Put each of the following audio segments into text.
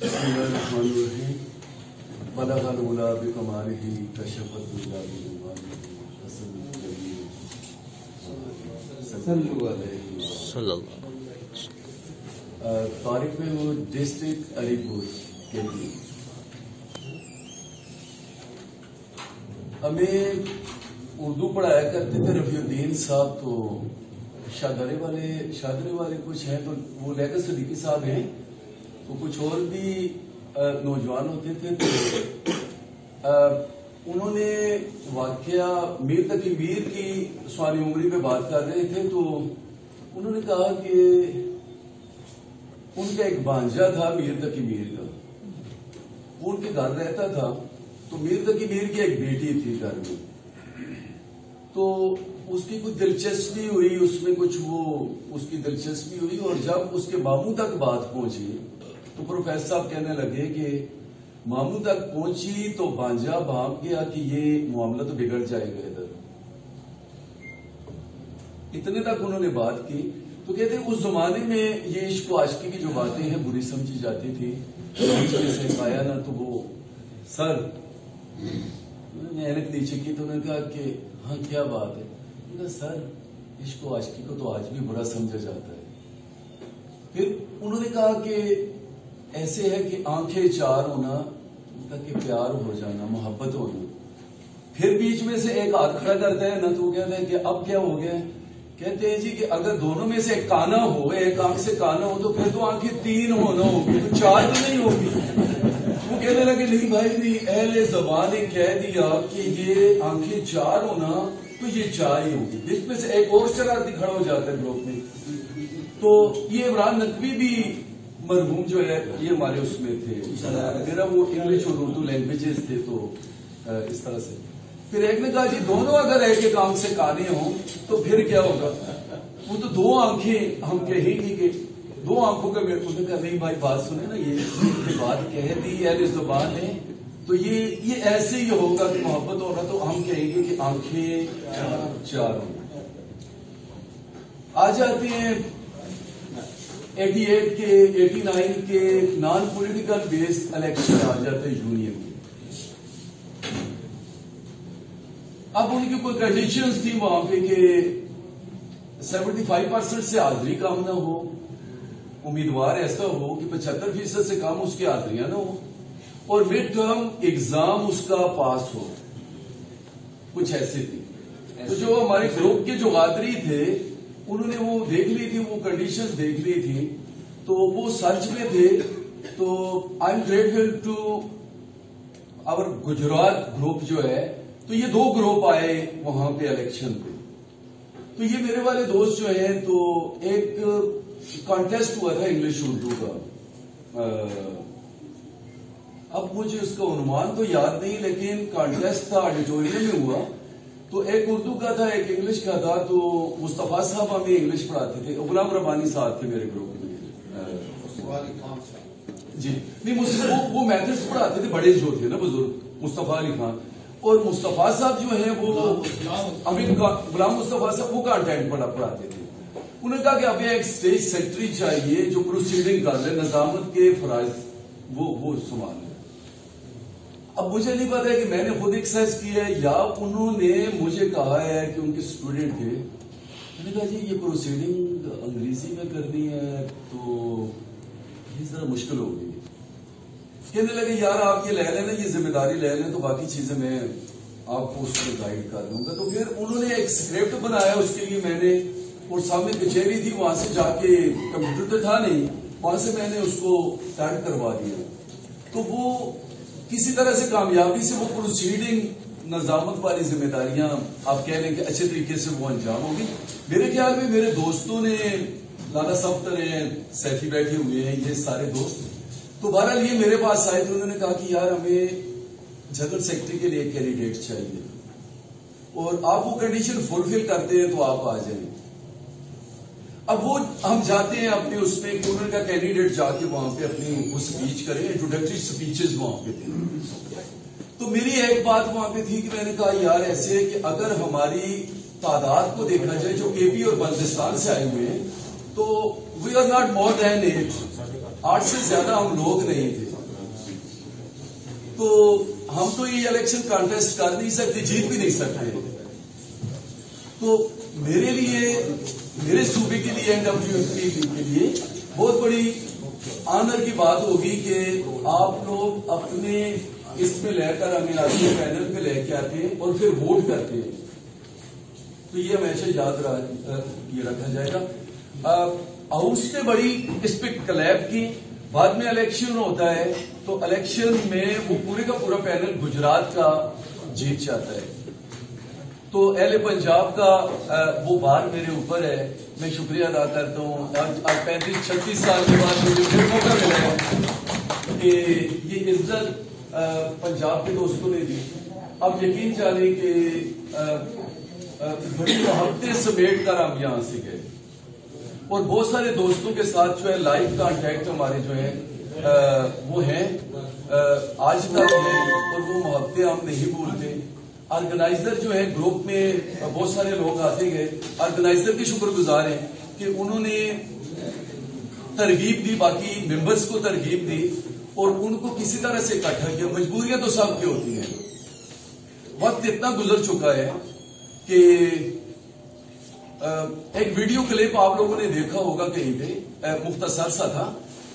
بسم اللہ الرحمن الرحیم بلغ العلا بکمالہ کشف الدجی بجمالہ حسن الجمیل صلی اللہ طارق محمود ڈسٹرکٹ علی پور کے لیے ہمیں اردو پڑھایا کرتے تھے رفیع الدین صاحب. تو شادرے والے کچھ ہیں تو وہ لیکن صدیقی صاحب ہیں تو کچھ اور بھی نوجوان ہوتے تھے. تو انہوں نے واقعہ میر تقی میر کی سوانی عمری پہ بات کر رہے تھے. تو انہوں نے کہا کہ ان کا ایک بھانجا تھا میر تقی میر کا, وہ ان کے گھر رہتا تھا. تو میر تقی میر کی ایک بیٹی تھی گھر میں, تو اس کی کچھ دلچسپی ہوئی اس میں, کچھ وہ اس کی دلچسپی ہوئی, اور جب اس کے ماموں تک بات پہنچی تو پروفیسر صاحب کہنے لگے کہ ماموں تک پہنچی تو بھانجا بھاگ گیا کہ یہ معاملہ تو بگڑ جائے گا ادھر. اتنے تک انہوں نے بات کی. تو کہتے اس زمانے میں یہ عشق و عاشقی کی جو باتیں ہیں بری سمجھی جاتی تھی. سے آیا نا تو وہ سر نے اینک نیچے کی تو انہوں نے کہا کہ ہاں کیا بات ہے. سر عشق و عاشقی کو تو آج بھی برا سمجھا جاتا ہے. پھر انہوں نے کہا کہ ایسے ہے کہ آنکھیں چار ہونا کہ پیار ہو جانا, محبت ہونا. پھر بیچ میں سے ایک ہاتھ کھڑا کرتا ہے نا, تو وہ کہتا ہے کہ اب کیا ہو گیا. کہتے ہیں جی کہ اگر دونوں میں سے ایک کانا ہو, ایک آنکھ سے کانا ہو, تو پھر تو آنکھیں تین ہونا ہوگی, تو چار تو نہیں ہوگی. وہ کہنے لگے نہیں بھائی نہیں, اہل زبان نے کہہ دیا کہ یہ آنکھیں چار ہونا تو یہ چار ہی ہوگی. جس میں سے ایک اور شرارتی کھڑا ہو جاتا ہے گروپ میں. تو یہ عمران نقوی بھی مرحوم جو ہے یہ ہمارے اس میں تھے, میرا وہ انگلش اور اردو لینگویجز تھے. تو اس طرح سے پھر ایک نے کہا جی دونوں اگر ایک ایک آنکھ سے کانے ہوں تو پھر کیا ہوگا. وہ تو دو آنکھیں ہم کہیں گے کہ دو آنکھوں کا میرے کو کہا نہیں بھائی بات سنیں نا, یہ بات کہہ دی اہل زبان ہے تو یہ ایسے ہی ہوگا کہ محبت ہوگا تو ہم کہیں گے کہ آنکھیں چار ہوں. آ جاتے ہیں 88 کے 89 کے نان پولیٹیکل بیسڈ الیکشن آ جاتے ہیں یونین کے. اب ان کی کوئی کنڈیشنز تھی وہاں پہ کہ 75% سے حاضری کم نہ ہو, امیدوار ایسا ہو کہ 75% سے کم اس کی حاضریاں نہ ہو, اور مڈ ٹرم ایگزام اس کا پاس ہو. کچھ ایسے تھی. تو جو ہمارے گروپ کے جو غادری تھے انہوں نے وہ دیکھ لی تھی, وہ کنڈیشنز دیکھ لی تھی, تو وہ سرچ میں تھے. تو I am grateful to our Gujarat group جو ہے, تو یہ دو گروپ آئے وہاں پہ الیکشن پہ. تو یہ میرے والے دوست جو ہیں تو ایک کانٹیسٹ ہوا تھا انگلش اردو کا. اب مجھے اس کا عنوان تو یاد نہیں, لیکن کانٹیسٹ تھا, آڈیٹوریم میں ہوا. تو ایک اردو کا تھا ایک انگلش کا تھا. تو مصطفیٰ صاحب ہمیں انگلش پڑھاتے تھے, غلام ربانی صاحب تھے میرے گروپ میں. جی نہیں, وہ میتھڈس پڑھاتے تھے بڑے جو تھے نا بزرگ, مصطفیٰ علی خان. اور مصطفیٰ صاحب جو ہیں وہ غلام مصطفیٰ صاحب وہ کانٹینٹ پڑھاتے تھے. انہوں نے کہا کہ ابھی ایک اسٹیج سیکرٹری چاہیے جو پروسیڈنگ کر لے, نظامت کے فرائض وہ سنبھال لے. اب مجھے نہیں پتا ہے کہ میں نے خود ایکسرسائز کی ہے یا انہوں نے مجھے کہا ہے کہ ان کے اسٹوڈنٹ تھے. میں نے کہا جی یہ پروسیڈنگ انگریزی میں کرنی ہے تو یہ ذرا مشکل ہوگی. کہنے لگے یار آپ یہ لے لیں نا, یہ ذمہ داری لے لیں, تو باقی چیزیں میں آپ کو اس میں گائیڈ کر دوں گا. تو پھر انہوں نے ایک اسکرپٹ بنایا اس کے لیے, میں نے, اور سامنے کچہری تھی, وہاں سے جا کے کمپیوٹر تو تھا نہیں, وہاں سے میں نے اس کو ٹائپ کروا دیا. تو وہ کسی طرح سے کامیابی سے وہ پروسیڈنگ نظامت والی ذمہ داریاں آپ کہہ لیں کہ اچھے طریقے سے وہ انجام ہوگی. میرے خیال میں میرے دوستوں نے, لالا صفتر ہیں, سیفی بیٹھے ہوئے ہیں, یہ سارے دوست. تو بہرحال یہ میرے پاس آئے تو انہوں نے کہا کہ یار ہمیں جنرل سیکرٹری کے لیے ایک کینڈیڈیٹ چاہیے, اور آپ وہ کنڈیشن فلفل کرتے ہیں تو آپ آ جائیں. اب وہ ہم جاتے ہیں اپنے اس میں کہ انہوں نے کہا کینڈیڈیٹ جا کے وہاں پہ اپنی وہ اسپیچ کریں, انٹروڈکٹری اسپیچز وہاں پہ تھے. تو میری ایک بات وہاں پہ تھی کہ میں نے کہا یار ایسے ہے کہ اگر ہماری تعداد کو دیکھا جائے جو اے پی اور بلوچستان سے آئے ہوئے ہیں تو وی آر ناٹ مور دین 8. 8 سے زیادہ ہم لوگ نہیں تھے. تو ہم تو یہ الیکشن کانٹیسٹ کر نہیں سکتے, جیت بھی نہیں سکتے. تو میرے لیے, میرے صوبے کے لیے NWFP کے لیے بہت بڑی آنر کی بات ہوگی کہ آپ لوگ اپنے اس میں لے کر ہمیں آج کے پینل پہ لے کے آتے ہیں اور پھر ووٹ کرتے ہیں. تو یہ ہمیشہ یاد رکھا جائے گا. ہاؤس نے بڑی اس پہ کلیب کی. بعد میں الیکشن ہوتا ہے تو الیکشن میں وہ پورے کا پورا پینل گجرات کا جیت جاتا ہے. تو اہل پنجاب کا وہ بار میرے اوپر ہے. میں شکریہ ادا کرتا ہوں. آج 35-36 سال کے بعد مجھے پھر موقع ملا ہے کہ یہ عزت پنجاب کے دوستوں نے دی. اب یقین جانیں کہ بڑی محبتیں سمیٹ کر ہم یہاں سے گئے اور بہت سارے دوستوں کے ساتھ جو ہے لائف کانٹیکٹ ہمارے جو ہے وہ ہیں آج تک ہیں اور وہ محبتیں ہم نہیں بھولتے. آرگنائزر جو ہے گروپ میں بہت سارے لوگ آتے گئے. آرگنائزر کے شکر گزار ہیں کہ انہوں نے ترغیب دی, باقی ممبرز کو ترغیب دی اور ان کو کسی طرح سے اکٹھا کیا. مجبوریاں تو سب کی ہوتی ہیں. وقت اتنا گزر چکا ہے کہ ایک ویڈیو کلپ آپ لوگوں نے دیکھا ہوگا کہیں پہ, مختصر سا تھا.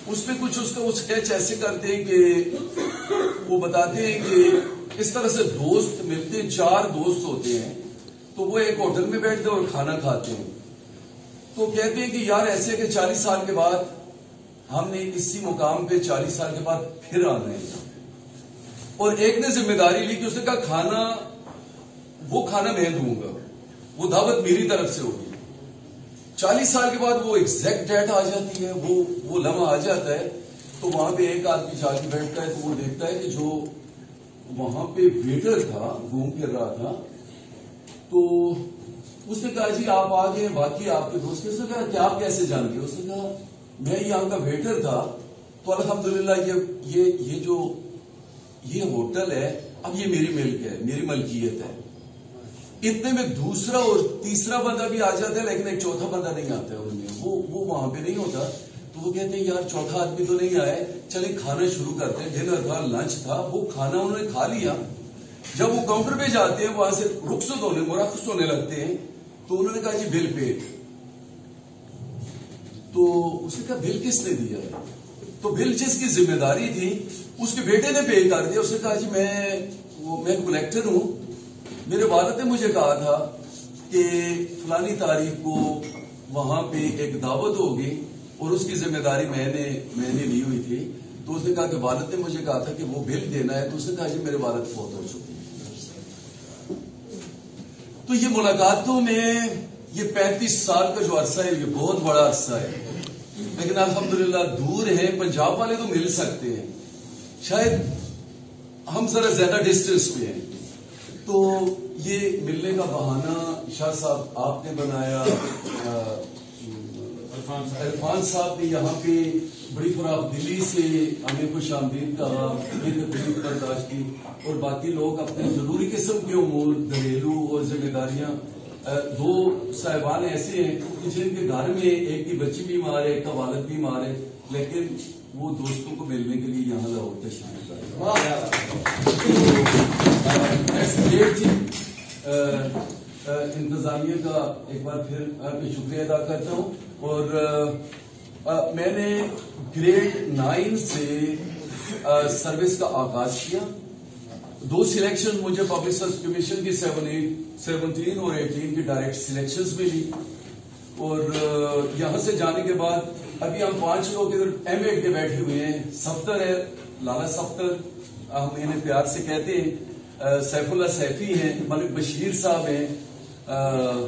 اس پہ کچھ اس کا وہ اسکیچ ایسے کرتے ہیں کہ وہ بتاتے ہیں کہ اس طرح سے دوست ملتے ہیں, 4 دوست ہوتے ہیں تو وہ ایک ہوٹل میں بیٹھتے ہیں اور کھانا کھاتے ہیں. تو کہتے ہیں کہ یار ایسے کہ 40 سال کے بعد ہم نے اسی مقام پہ 40 سال کے بعد پھر آنا ہے. اور ایک نے ذمہ داری لی کہ اس نے کہا کھانا, وہ کھانا میں دوں گا, وہ دعوت میری طرف سے ہوگی. 40 سال کے بعد وہ ایگزیکٹ ڈیٹ آ جاتی ہے, وہ لمحہ آ جاتا ہے. تو وہاں پہ ایک آدمی جا کے بیٹھتا ہے تو وہ دیکھتا ہے کہ جو وہاں پہ ویٹر تھا گھوم پھر رہا تھا, تو اس نے کہا جی آپ آ گئے, باقی آپ کے دوست. اس نے کہا کہ آپ کیسے جانتے ہو؟ اس نے کہا میں یہاں کا ویٹر تھا تو الحمدللہ یہ جو یہ ہوٹل ہے اب یہ میری ملک ہے, میری ملکیت ہے. اتنے میں دوسرا اور تیسرا بندہ بھی آ جاتا ہے لیکن ایک چوتھا بندہ نہیں آتا ہے ان میں, وہ وہاں پہ نہیں ہوتا. تو وہ کہتے ہیں یار چوتھا آدمی تو نہیں آئے, چلے کھانا شروع کرتے ہیں. ڈنر تھا, لنچ تھا, وہ کھانا انہوں نے کھا لیا. جب وہ کاؤنٹر پہ جاتے ہیں وہاں سے مرخص ہونے لگتے ہیں تو انہوں نے کہا جی بل پے. تو اس نے کہا بل کس نے دیا؟ تو بل جس کی ذمہ داری تھی اس کے بیٹے نے پے کر دیا. اس نے کہا جی میں کلیکٹر ہوں, میرے والد نے مجھے کہا تھا کہ فلانی تاریخ کو وہاں پہ ایک دعوت ہوگی اور اس کی ذمہ داری میں نے لی ہوئی تھی. تو اس نے کہا کہ والد نے مجھے کہا تھا کہ وہ بل دینا ہے. تو اس نے کہا جی میرے والد فوت ہو چکے ہیں. تو یہ ملاقاتوں میں یہ 35 سال کا جو عرصہ ہے یہ بہت بڑا عرصہ ہے. لیکن الحمدللہ دور ہیں, پنجاب والے تو مل سکتے ہیں, شاید ہم ذرا زیادہ ڈسٹینس پہ ہیں. تو یہ ملنے کا بہانہ شاہ صاحب آپ نے بنایا, عرفان صاحب نے یہاں پہ بڑی فراخ دلی سے ہمیں خوش آمدید کہا, یہ تقریب برداشت کی. اور باقی لوگ اپنے ضروری قسم کے امور, گھریلو اور ذمہ داریاں, 2 صاحبان ایسے ہیں کہ جن کے گھر میں ایک کی بچی بیمار ہے, ایک کا والد بیمار ہے, لیکن وہ دوستوں کو ملنے کے لیے یہاں لاہور تشریف لائے. انتظامیہ کا ایک بار پھر شکریہ ادا کرتا ہوں. اور میں نے گریڈ 9 سے سروس کا آغاز کیا. 2 سلیکشن مجھے پبلک سروس کمیشن کی 17 اور 18 کی ڈائریکٹ سلیکشن ملی. اور یہاں سے جانے کے بعد ابھی ہم 5 لوگ ادھر ایم ایڈ کے بیٹھے ہوئے ہیں. سفتر ہے, لالا سفتر ہم انہیں پیار سے کہتے ہیں, سیف اللہ سیفی ہیں, ملک بشیر صاحب ہیں,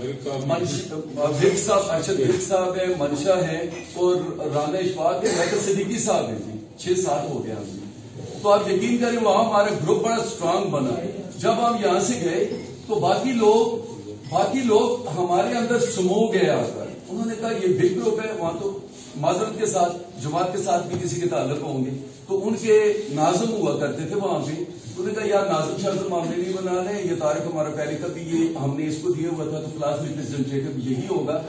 وک صاحب, ارشد وک صاحب ہیں, منشا ہیں, اور رانا اشفاق ہے, حیدر صدیقی صاحب ہیں. 6-7 ہو گیا ہم. تو آپ یقین کریں وہاں ہمارا گروپ بڑا اسٹرانگ بنا. جب ہم یہاں سے گئے تو باقی لوگ ہمارے اندر سمو گئے آ کر. انہوں نے کہا یہ بگ گروپ ہے, وہاں تو معذرت کے ساتھ جماعت کے ساتھ بھی کسی کے تعلق ہوں گے, تو ان کے ناظم ہوا کرتے تھے وہاں پہ. انہوں نے کہا یار ناظم شاہ سے معاملے نہیں بنا لیں, یہ طارق ہمارا پہلے کا بھی یہ ہم نے اس کو دیا ہوا تھا تو کلاس ریپرزینٹیٹو یہی ہوگا.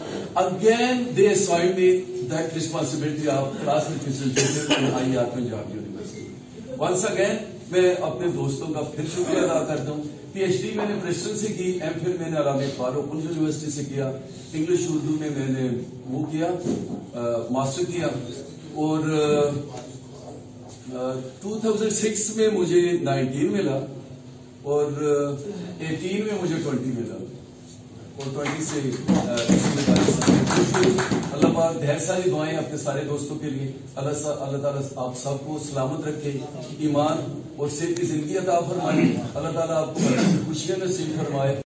Again they assigned me that responsibility of class representative I R Punjab university. Once again میں اپنے دوستوں کا پھر شکریہ ادا کرتا ہوں. پی ایچ ڈی میں نے پرسٹن سے کی, ایم پھر میں نے علامہ اقبال اوپن یونیورسٹی سے کیا, انگلش اردو میں نے وہ کیا ماسٹر کیا, اور 2006 میں مجھے 19 ملا اور 18 میں مجھے 20 ملا اور 20 سے اللہ پاک ڈھیر ساری دعائیں اپنے سارے دوستوں کے لیے. اللہ تعالیٰ آپ سب کو سلامت رکھے, ایمان اور صحت کی زندگی عطا فرمائے. اللہ تعالیٰ آپ کو خوشیاں نصیب فرمائے.